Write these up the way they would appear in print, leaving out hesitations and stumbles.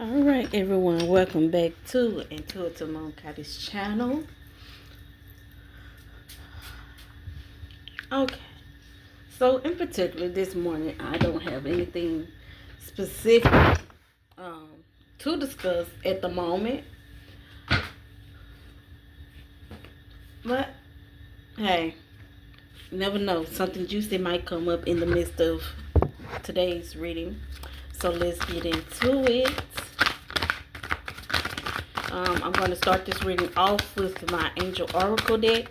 All right, everyone, welcome back to Intuitive-da-MoonGoddess channel. Okay, so in particular this morning, I don't have anything specific um, to discuss at the moment, but hey, you never know, something juicy might come up in the midst of today's reading. So let's get into it. I'm going to start this reading off with my Angel Oracle deck.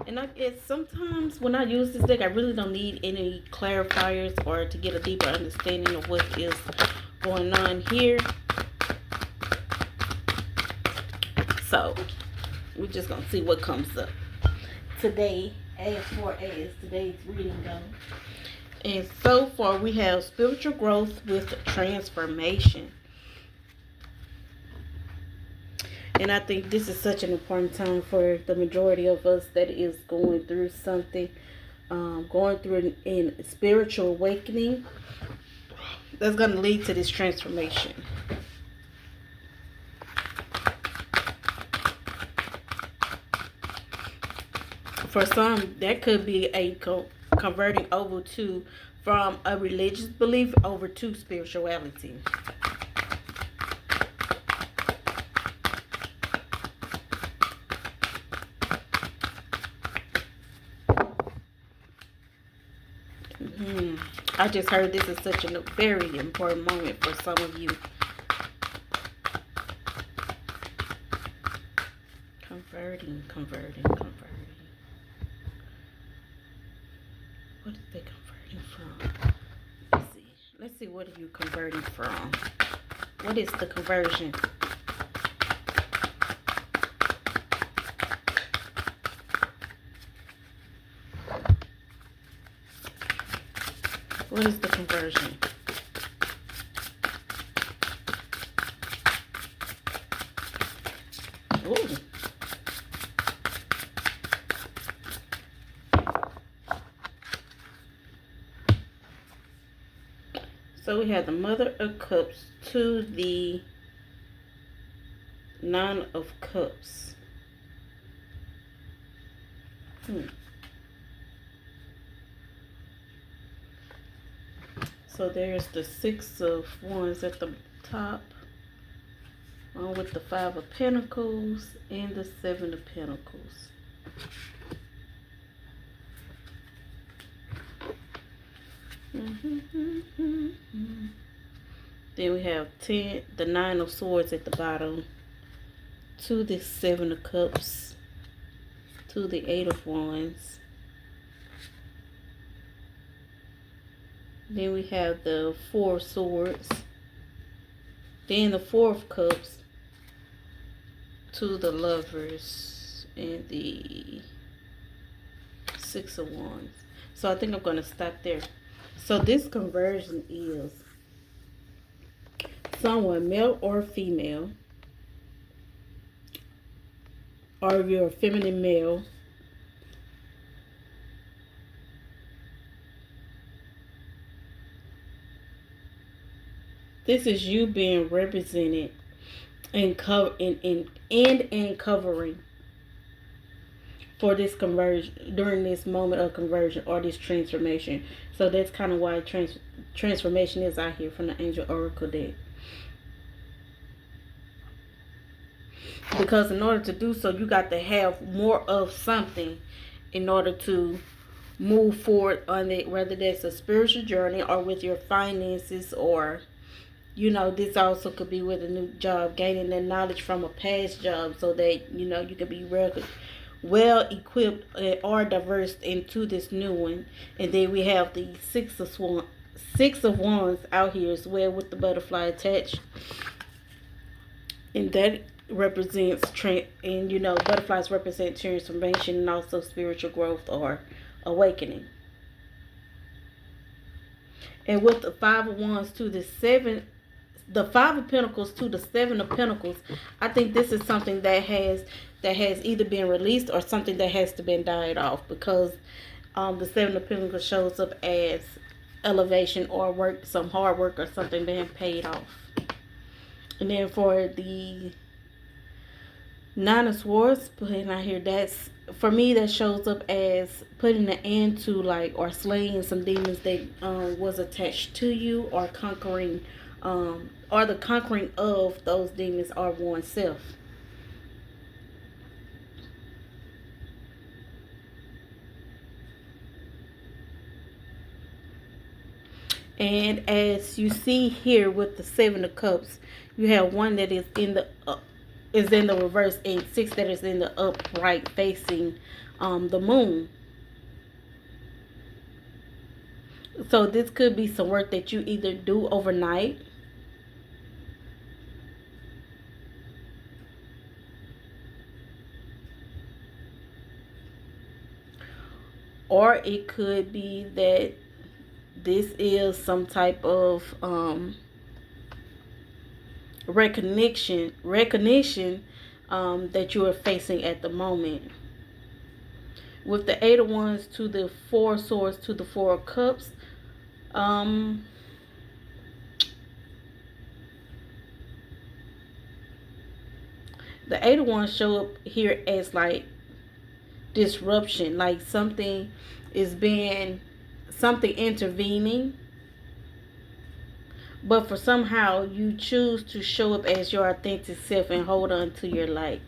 And I guess sometimes when I use this deck, I really don't need any clarifiers or to get a deeper understanding of what is going on here. So we're just going to see what comes up. Today, as far as today's reading goes. And so far we have spiritual growth with transformation. And I think this is such an important time for the majority of us that is going through something, going through an spiritual awakening that's going to lead to this transformation. For some, that could be a converting over to from a religious belief over to spirituality. I just heard this is such a very important moment for some of you. Converting. What is they converting from? Let's see what are you converting from? What is the conversion? What is the conversion? Ooh. So we have the Mother of Cups to the Nine of Cups. So there's the Six of Wands at the top, along with the Five of Pentacles and the Seven of Pentacles. Then we have the Nine of Swords at the bottom, to the Seven of Cups, to the Eight of Wands. Then we have the Four of Swords. Then the Four of Cups to the Lovers and the Six of Wands. So I think I'm going to stop there. So this conversion is someone, male or female, or if you're a feminine male, this is you being represented and covering for this conversion during this moment of conversion or this transformation. So that's kind of why transformation is out here from the Angel Oracle deck. Because in order to do so, you got to have more of something in order to move forward on it, whether that's a spiritual journey or with your finances, or this also could be with a new job, gaining the knowledge from a past job so that you can be well equipped or diverse into this new one. And then we have the Six of Wands out here as well with the butterfly attached, and that represents butterflies represent transformation and also spiritual growth or awakening. And with the Five of Wands to the Five of Pentacles to the Seven of Pentacles, I think this is something that has either been released or something that has to be died off, because the Seven of Pentacles shows up as elevation or work, some hard work or something being paid off. And then for the Nine of Swords, putting out here, that's for me that shows up as putting an end to like or slaying some demons that was attached to you, or conquering, or the conquering of those demons or oneself. And as you see here with the Seven of Cups, you have one that is in the reverse, and six that is in the upright facing the moon. So this could be some work that you either do overnight, or it could be that this is some type of recognition that you are facing at the moment. With the Eight of Wands to the Four of Swords to the Four of Cups, um, the Eight of Wands show up here as like disruption, like something is being, something intervening, but for somehow you choose to show up as your authentic self and hold on to your light.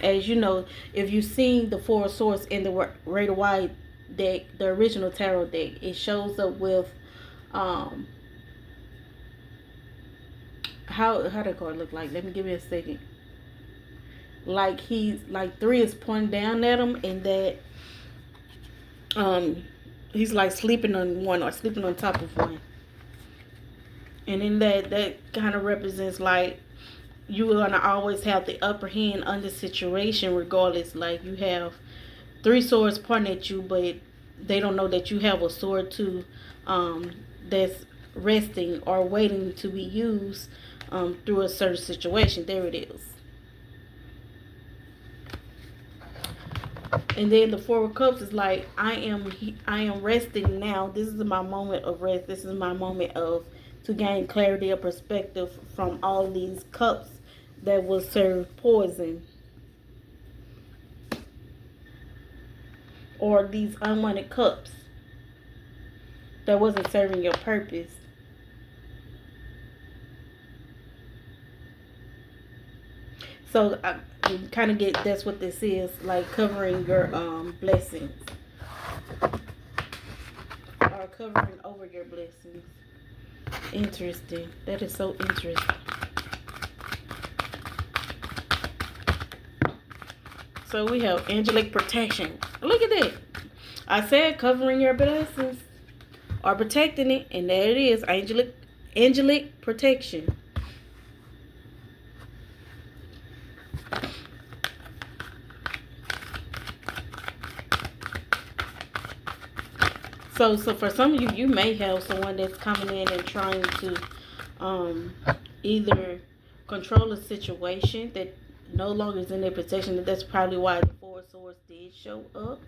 As you know, if you've seen the Four of Swords in the Rider Waite deck, the original tarot deck, it shows up with how the card look like. Let me give you a second. Like he's like three is pointing down at him, and that he's like sleeping on one or sleeping on top of one. And in that kind of represents like you're gonna always have the upper hand on the situation regardless. Like you have three swords pointing at you, but they don't know that you have a sword too, that's resting or waiting to be used through a certain situation. There it is. And then the Four of Cups is like I am resting now. This is my moment of rest. This is my moment of to gain clarity of perspective from all these cups that will serve poison, or these unwanted cups that wasn't serving your purpose. So I kind of get that's what this is, like covering your blessings, or covering over your blessings. Interesting. That is so interesting. So we have angelic protection. Look at that. I said covering your blessings or protecting it, and there it is, angelic protection. So for some of you, you may have someone that's coming in and trying to either control a situation that no longer is in their possession. That's probably why the Four of Swords did show up.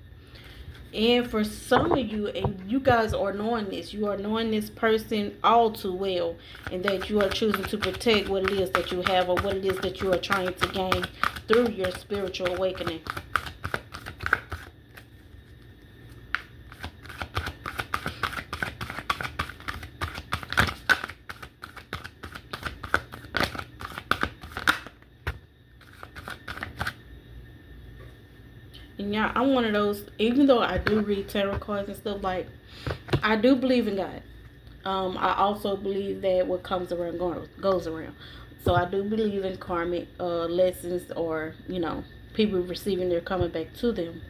And for some of you, and you guys are knowing this, you are knowing this person all too well, and that you are choosing to protect what it is that you have, or what it is that you are trying to gain through your spiritual awakening. And yeah, I'm one of those, even though I do read tarot cards and stuff, like, I do believe in God. I also believe that what comes around goes around. So I do believe in karmic lessons, or, people receiving their coming back to them.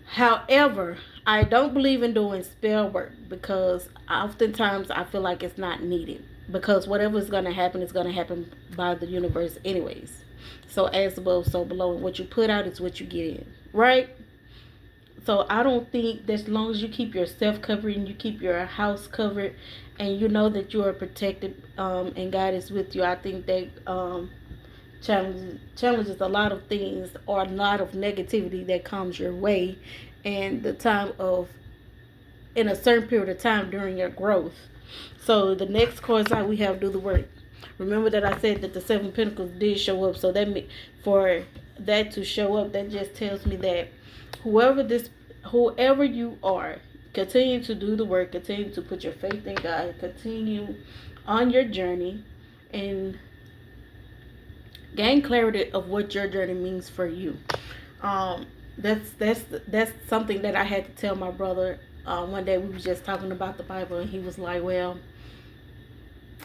However, I don't believe in doing spell work, because oftentimes I feel like it's not needed. Because whatever is going to happen is going to happen by the universe anyways. So as above, so below. And what you put out is what you get in. Right? So I don't think that as long as you keep yourself covered and you keep your house covered, and you know that you are protected, and God is with you, I think that challenges a lot of things, or a lot of negativity that comes your way, and the time of in a certain period of time during your growth. So the next cards out we have do the work. Remember that I said that the Seven of Pentacles did show up. So for that to show up, that just tells me that whoever you are, continue to do the work, continue to put your faith in God, continue on your journey, and gain clarity of what your journey means for you. That's something that I had to tell my brother. One day we was just talking about the Bible, and he was like, well,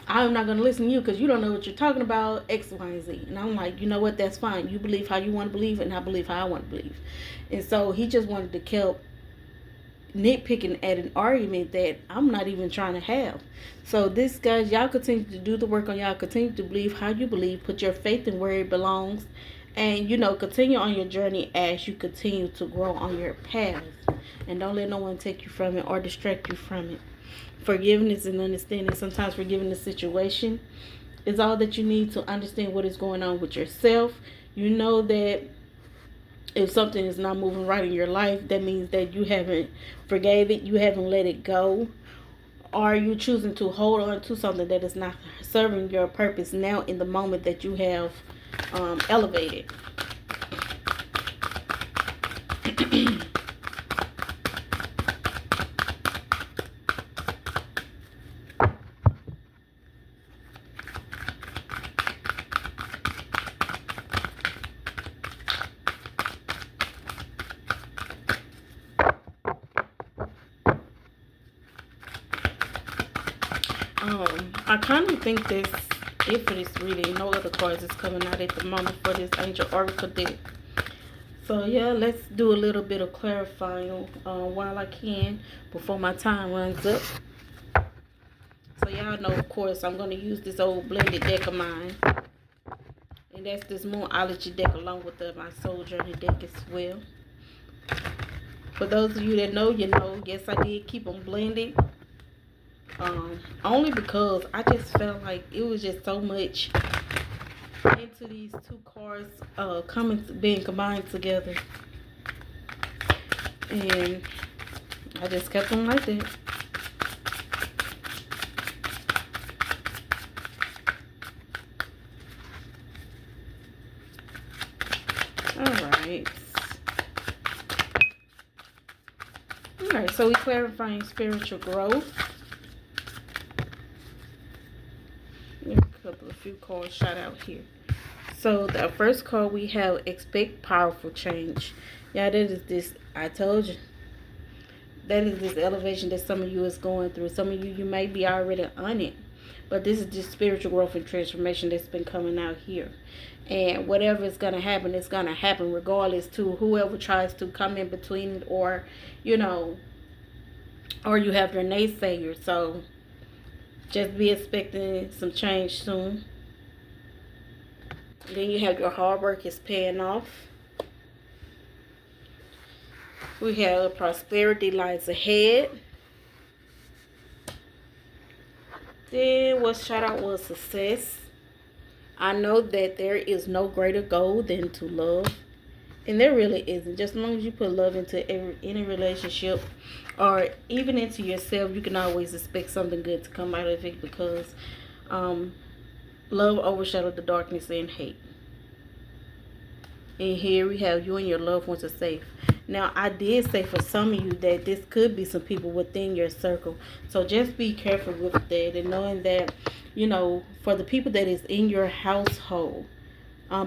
I'm not going to listen to you because you don't know what you're talking about, X, Y, and Z. And I'm like, you know what, that's fine. You believe how you want to believe, and I believe how I want to believe. And so he just wanted to keep nitpicking at an argument that I'm not even trying to have. So this, guys, y'all continue to do the work on y'all. Continue to believe how you believe. Put your faith in where it belongs. And, continue on your journey as you continue to grow on your path. And don't let no one take you from it or distract you from it. Forgiveness and understanding. Sometimes forgiving the situation is all that you need to understand what is going on with yourself. You know that if something is not moving right in your life, that means that you haven't forgave it, you haven't let it go, or you choosing to hold on to something that is not serving your purpose now in the moment that you have elevated. I kind of think this, if it is reading, no other cards is coming out at the moment for this Angel Oracle deck. So yeah, let's do a little bit of clarifying while I can before my time runs up. So y'all know, of course, I'm going to use this old blended deck of mine. And that's this Moonology deck along with my Soul Journey deck as well. For those of you that know, you know, yes, I did keep them blended. Only because I just felt like it was just so much into these two cards being combined together, and I just kept them like that. Alright, so we're clarifying spiritual growth. A few cards shot out here. So the first card we have, expect powerful change. Yeah, that is this, I told you, that is this elevation that some of you is going through. Some of you may be already on it, but this is just spiritual growth and transformation that's been coming out here. And whatever is going to happen, it's going to happen regardless to whoever tries to come in between it, or or you have your naysayers. So just be expecting some change soon. Then you have your hard work is paying off. We have prosperity lies ahead. Then what shot out was success. I know that there is no greater goal than to love. And there really isn't. Just as long as you put love into any relationship, or even into yourself, you can always expect something good to come out of it, because love overshadowed the darkness and hate. And here we have you and your loved ones are safe. Now, I did say for some of you that this could be some people within your circle. So just be careful with that, and knowing that, for the people that is in your household,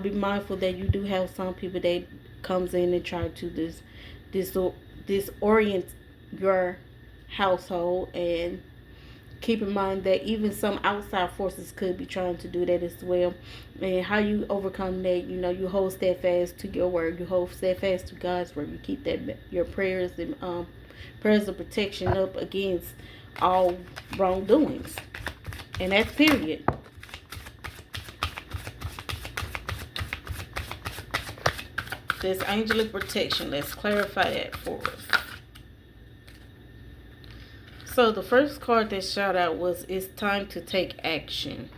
be mindful that you do have some people that comes in and try to disorient your household. And keep in mind that even some outside forces could be trying to do that as well. And how you overcome that, you hold steadfast to your word. You hold steadfast to God's word. You keep your prayers and prayers of protection up against all wrongdoings. And that's period. This angelic protection, let's clarify that for us. So the first card that shot out was, it's time to take action.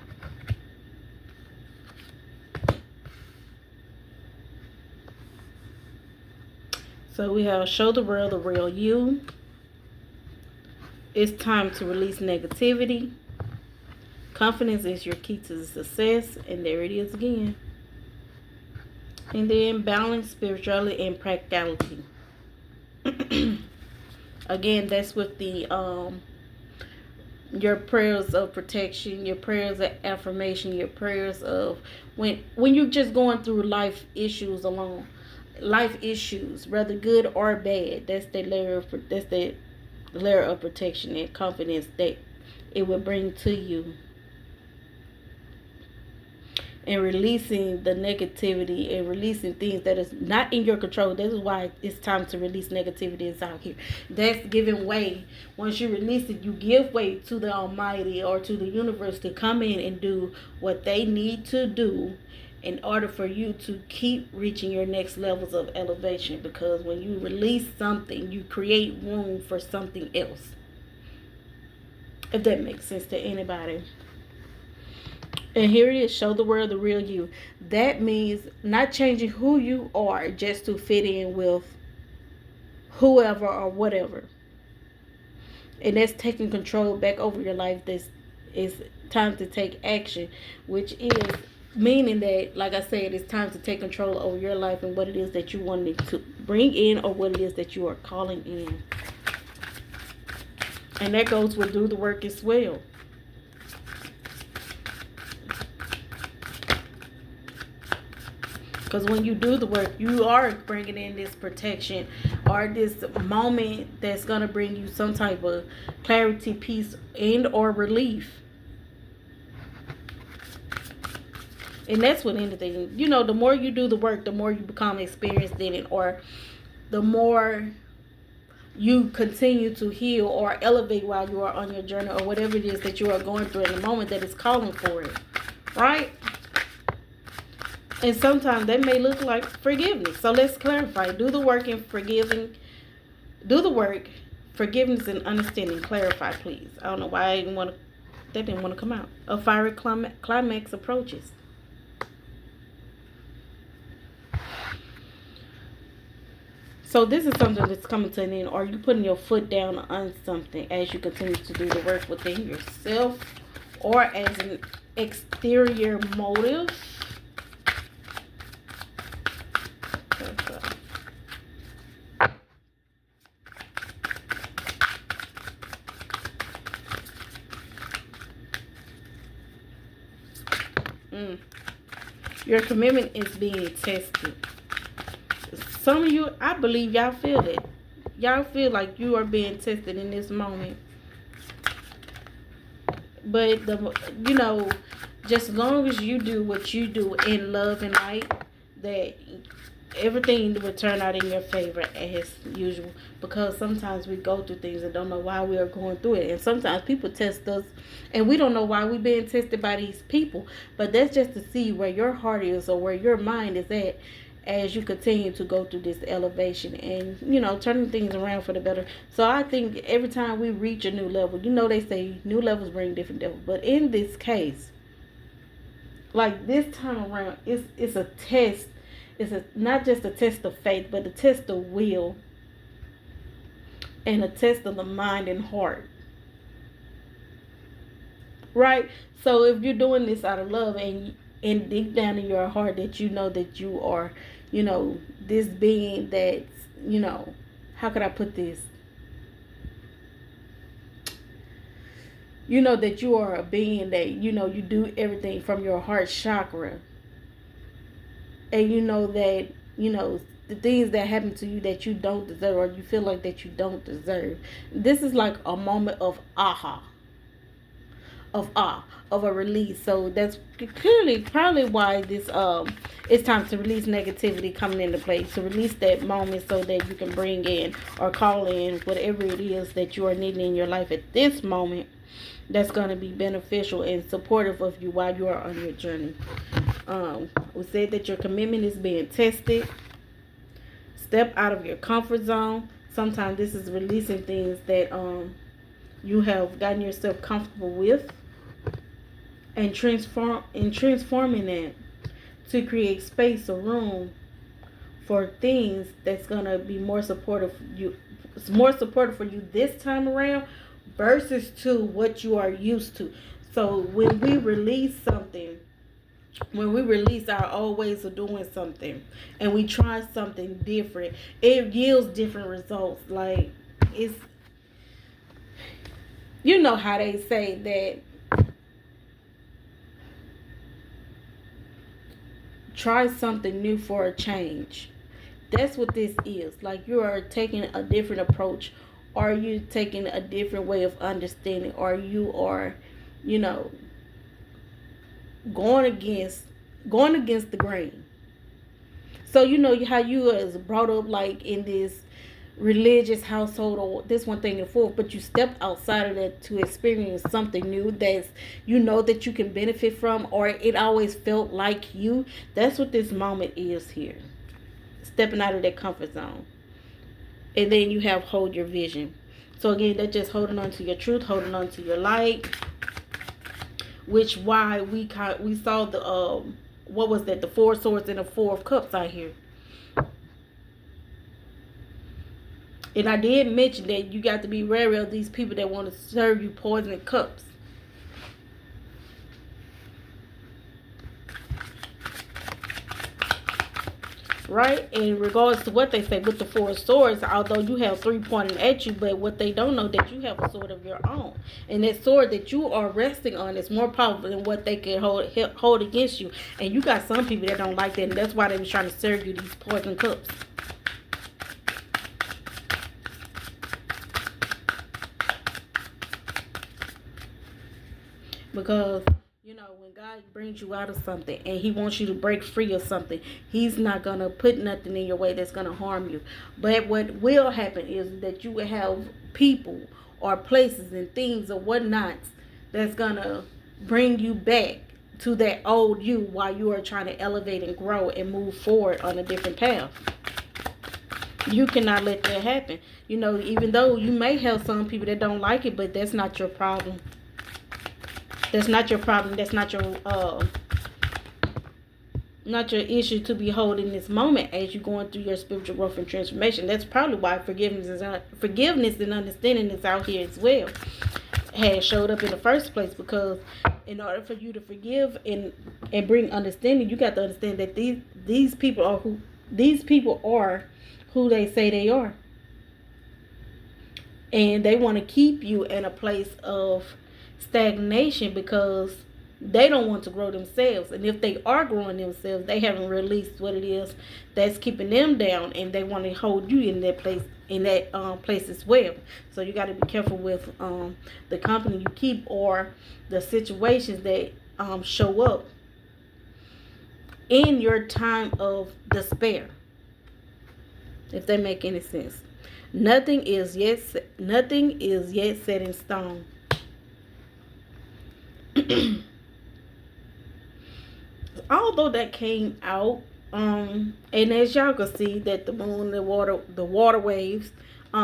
So we have show the world the real you. It's time to release negativity. Confidence is your key to success, and there it is again. And then balance, spirituality, and practicality. Again, that's with the your prayers of protection, your prayers of affirmation, your prayers of when you're just going through life issues alone, life issues, whether good or bad. That's the layer of protection and confidence that it will bring to you. And releasing the negativity and releasing things that is not in your control. This is why it's time to release negativity is out here. That's giving way. Once you release it, you give way to the Almighty or to the universe to come in and do what they need to do in order for you to keep reaching your next levels of elevation. Because when you release something, you create room for something else. If that makes sense to anybody. And here it is, show the world the real you. That means not changing who you are just to fit in with whoever or whatever. And that's taking control back over your life. This is time to take action, which is meaning that, like I said, it's time to take control over your life and what it is that you wanted to bring in or what it is that you are calling in. And that goes with do the work as well. Because when you do the work, you are bringing in this protection or this moment that's going to bring you some type of clarity, peace, and or relief. And that's with anything. You know, the more you do the work, the more you become experienced in it, or the more you continue to heal or elevate while you are on your journey or whatever it is that you are going through in the moment that is calling for it. Right? And sometimes that may look like forgiveness. So let's clarify. Do the work in forgiving. Do the work. Forgiveness and understanding. Clarify, please. I don't know why that didn't want to come out. A fiery climax approaches. So this is something that's coming to an end. Or you putting your foot down on something as you continue to do the work within yourself. Or as an exterior motive. Your commitment is being tested. Some of you, I believe y'all feel it. Y'all feel like you are being tested in this moment. But just as long as you do what you do in love and light, that everything will turn out in your favor as usual. Because sometimes we go through things and don't know why we are going through it. And sometimes people test us and we don't know why we're being tested by these people. But that's just to see where your heart is or where your mind is at as you continue to go through this elevation and, turning things around for the better. So I think every time we reach a new level, they say new levels bring different levels. But in this case, like this time around, it's a test. It's not just a test of faith, but a test of will and a test of the mind and heart. Right? So if you're doing this out of love and deep down in your heart that you know that you are, this being that's, how could I put this? You know that you are a being that, you do everything from your heart chakra. And you know that, the things that happen to you that you don't deserve or you feel like that you don't deserve. This is like a moment of of a release. So that's clearly probably why this it's time to release negativity coming into play. To release that moment so that you can bring in or call in whatever it is that you are needing in your life at this moment that's going to be beneficial and supportive of you while you are on your journey. We said that your commitment is being tested. Step out of your comfort zone. Sometimes this is releasing things that you have gotten yourself comfortable with and transforming that to create space or room for things that's going to be more supportive for you this time around versus to what you are used to. So when we release something, when we release our old ways of doing something and we try something different, it yields different results. Like, it's, you know how they say that try something new for a change. That's what this is. Like, you are taking a different approach, or you taking a different way of understanding, or you are, you know, going against the grain. So you know how you was brought up like in this religious household or this one thing and forth, but you step outside of that to experience something new that's, you know, that you can benefit from, or it always felt like you. That's what this moment is here. Stepping out of that comfort zone. And then you have hold your vision. So again, that's just holding on to your truth, holding on to your light, which why we saw the what was that, the four swords and the four of cups out here. And I did mention that you got to be wary of these people that want to serve you poison cups. Right? In regards to what they say with the four swords, although you have three pointing at you, but what they don't know that you have a sword of your own. And that sword that you are resting on is more powerful than what they can hold against you. And you got some people that don't like that, and that's why they was trying to serve you these poison cups. Because, you know, when God brings you out of something and he wants you to break free of something, he's not going to put nothing in your way that's going to harm you. But what will happen is that you will have people or places and things or whatnots that's going to bring you back to that old you while you are trying to elevate and grow and move forward on a different path. You cannot let that happen. You know, even though you may have some people that don't like it, but that's not your problem. That's not your problem. That's not your issue to be holding this moment as you're going through your spiritual growth and transformation. That's probably why forgiveness and understanding is out here as well. Has showed up in the first place, because in order for you to forgive and bring understanding, you got to understand that these people are who they say they are, and they want to keep you in a place of stagnation because they don't want to grow themselves. And if they are growing themselves, they haven't released what it is that's keeping them down, and they want to hold you in that place as well. So you got to be careful with the company you keep or the situations that show up in your time of despair, if they make any sense. Nothing is yet set in stone. Although that came out, and as y'all can see that the moon, the water waves,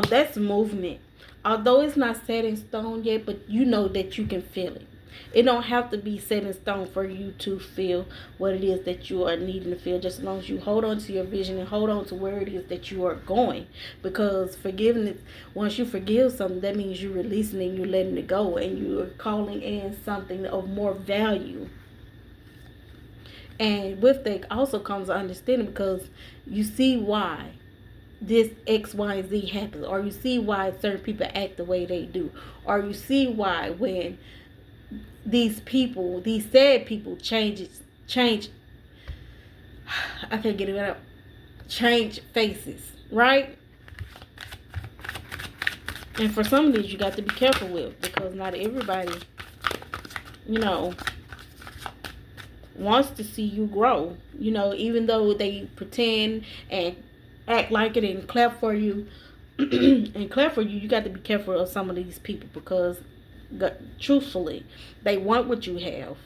that's movement. Although it's not set in stone yet, but you know that you can feel it. It don't have to be set in stone for you to feel what it is that you are needing to feel, just as long as you hold on to your vision and hold on to where it is that you are going. Because forgiveness, once you forgive something, that means you're releasing it and you're letting it go, and you're calling in something of more value. And with that also comes understanding, because you see why this X, Y, and Z happens, or you see why certain people act the way they do, or you see why when these sad people change, I can't get it out, change faces, right? And for some of these you got to be careful with, because not everybody, you know, wants to see you grow. You know, even though they pretend and act like it and clap for you you got to be careful of some of these people, because truthfully, they want what you have,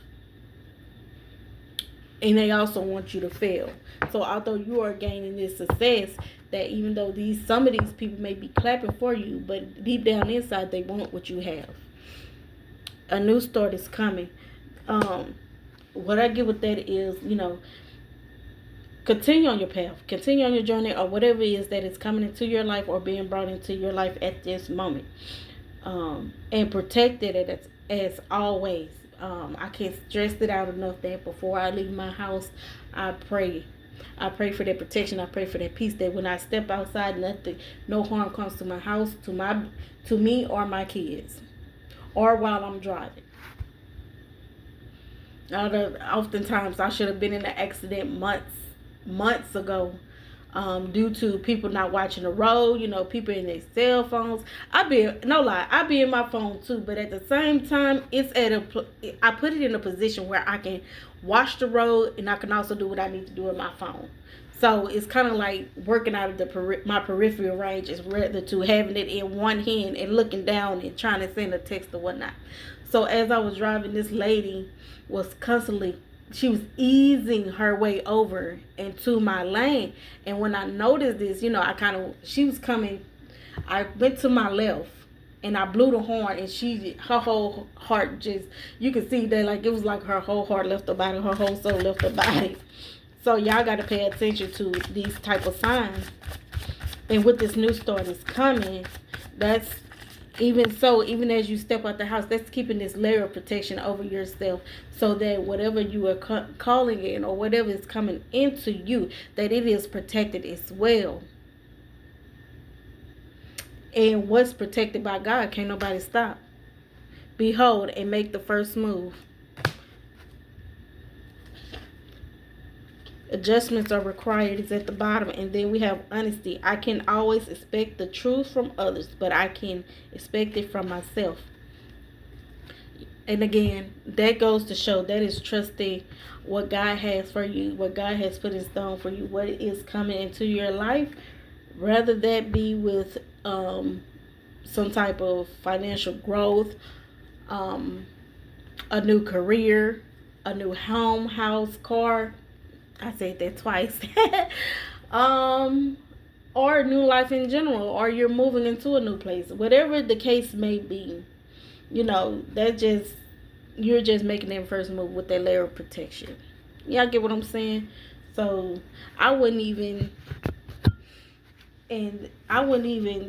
and they also want you to fail. So although you are gaining this success, that even though some of these people may be clapping for you, but deep down inside they want what you have. A new start is coming. What I get with that is, you know, continue on your path, continue on your journey, or whatever it is that is coming into your life or being brought into your life at this moment. And protect it as always. I can't stress it out enough that before I leave my house, I pray. I pray for that protection. I pray for that peace, that when I step outside, nothing, no harm comes to my house, to me or my kids, or while I'm driving. Oftentimes, I should have been in an accident months ago, due to people not watching the road. People in their cell phones. I be in my phone too, but at the same time, I put it in a position where I can watch the road and I can also do what I need to do with my phone. So it's kind of like working out of my peripheral range is rather to having it in one hand and looking down and trying to send a text or whatnot. So as I was driving, this lady was constantly, she was easing her way over into my lane. And when I noticed this, she was coming, I went to my left and I blew the horn, and her whole heart just, you could see that, like, it was like her whole heart left her body, her whole soul left her body. So y'all got to pay attention to these type of signs. And with this new start is coming, that's, even as you step out the house, that's keeping this layer of protection over yourself, so that whatever you are calling in, or whatever is coming into you, that it is protected as well. And what's protected by God, can't nobody stop. Behold, and make the first move. Adjustments are required is at the bottom. And then we have honesty. I can always expect the truth from others, but I can expect it from myself. And again, that goes to show that is trusting what God has for you, what God has put in stone for you, what is coming into your life, rather that be with some type of financial growth, a new career, a new home, house, car. I said that twice. Or new life in general, or you're moving into a new place. Whatever the case may be, you're just making that first move with that layer of protection. Y'all get what I'm saying? So I wouldn't even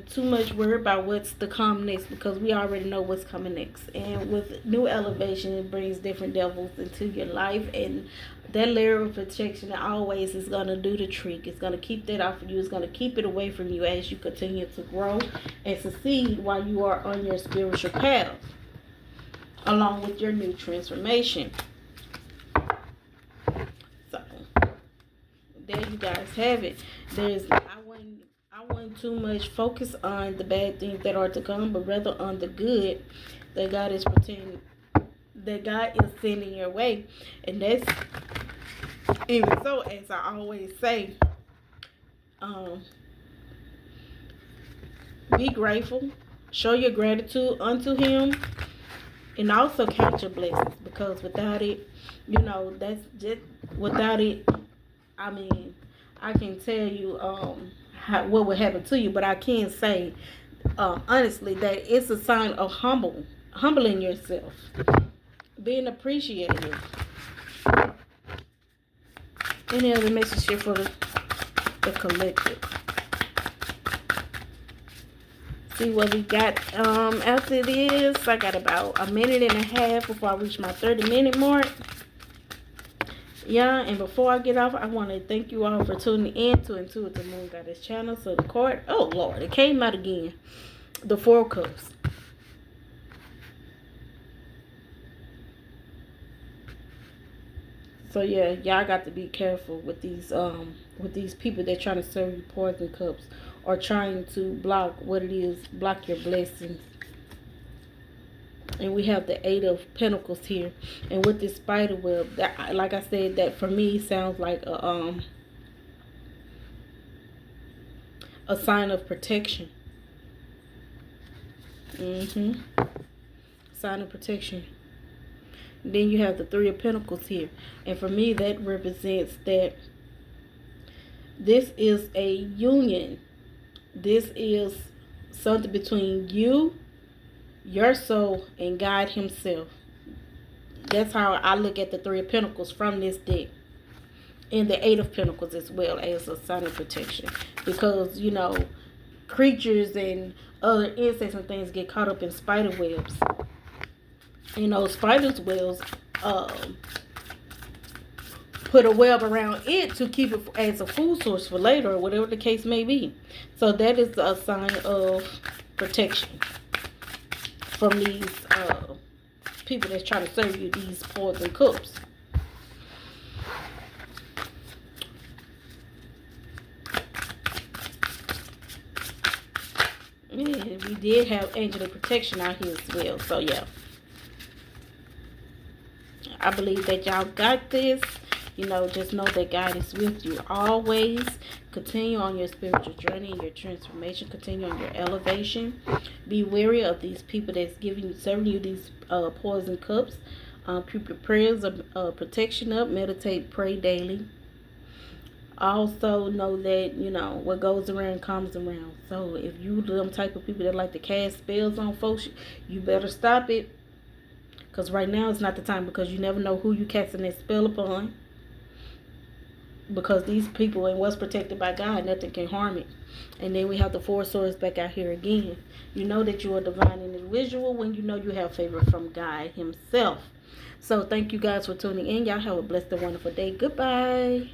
too much worry about what's to come next, because we already know what's coming next. And with new elevation, it brings different devils into your life, and that layer of protection always is going to do the trick. It's going to keep that off of you. It's going to keep it away from you as you continue to grow and succeed while you are on your spiritual path, along with your new transformation. So there you guys have it. I wouldn't too much focus on the bad things that are to come, but rather on the good that God is sending your way. And that's, even so, as I always say, be grateful, show your gratitude unto Him, and also count your blessings, because without it, I can tell you what would happen to you, but I can say honestly that it's a sign of humbling yourself, being appreciative. Any other message here for the collective? See what we got after this. I got about a minute and a half before I reach my 30-minute mark. Yeah, and before I get off, I want to thank you all for tuning in to Intuitive-da-MoonGoddess channel. So the card, oh Lord, it came out again. The Four of Cups. So yeah, y'all got to be careful with these people that trying to serve you poison cups, or trying to block your blessings. And we have the Eight of Pentacles here, and with this spider web, that, like I said, that for me sounds like a sign of protection. Sign of protection. Then you have the Three of Pentacles here, and for me that represents that this is a union. This is something between you, your soul, and God Himself. That's how I look at the Three of Pentacles from this deck, and the Eight of Pentacles as well, as a sign of protection, because creatures and other insects and things get caught up in spider webs. You know, spiders' webs put a web around it to keep it as a food source for later, or whatever the case may be. So that is a sign of protection from these people that's trying to serve you these poison cups. Yeah, we did have angel of protection out here as well. So yeah, I believe that y'all got this. You know, just know that God is with you always. Continue on your spiritual journey and your transformation. Continue on your elevation. Be wary of these people that's serving you these poison cups. Keep your prayers of protection up. Meditate, pray daily. Also know that, you know, what goes around comes around. So if you them type of people that like to cast spells on folks, you better stop it. Because right now it's not the time, because you never know who you casting that spell upon. Because these people and what's protected by God, nothing can harm it. And then we have the four swords back out here again. You know that you are divine and individual when you know you have favor from God himself. So thank you guys for tuning in. Y'all have a blessed and wonderful day. Goodbye.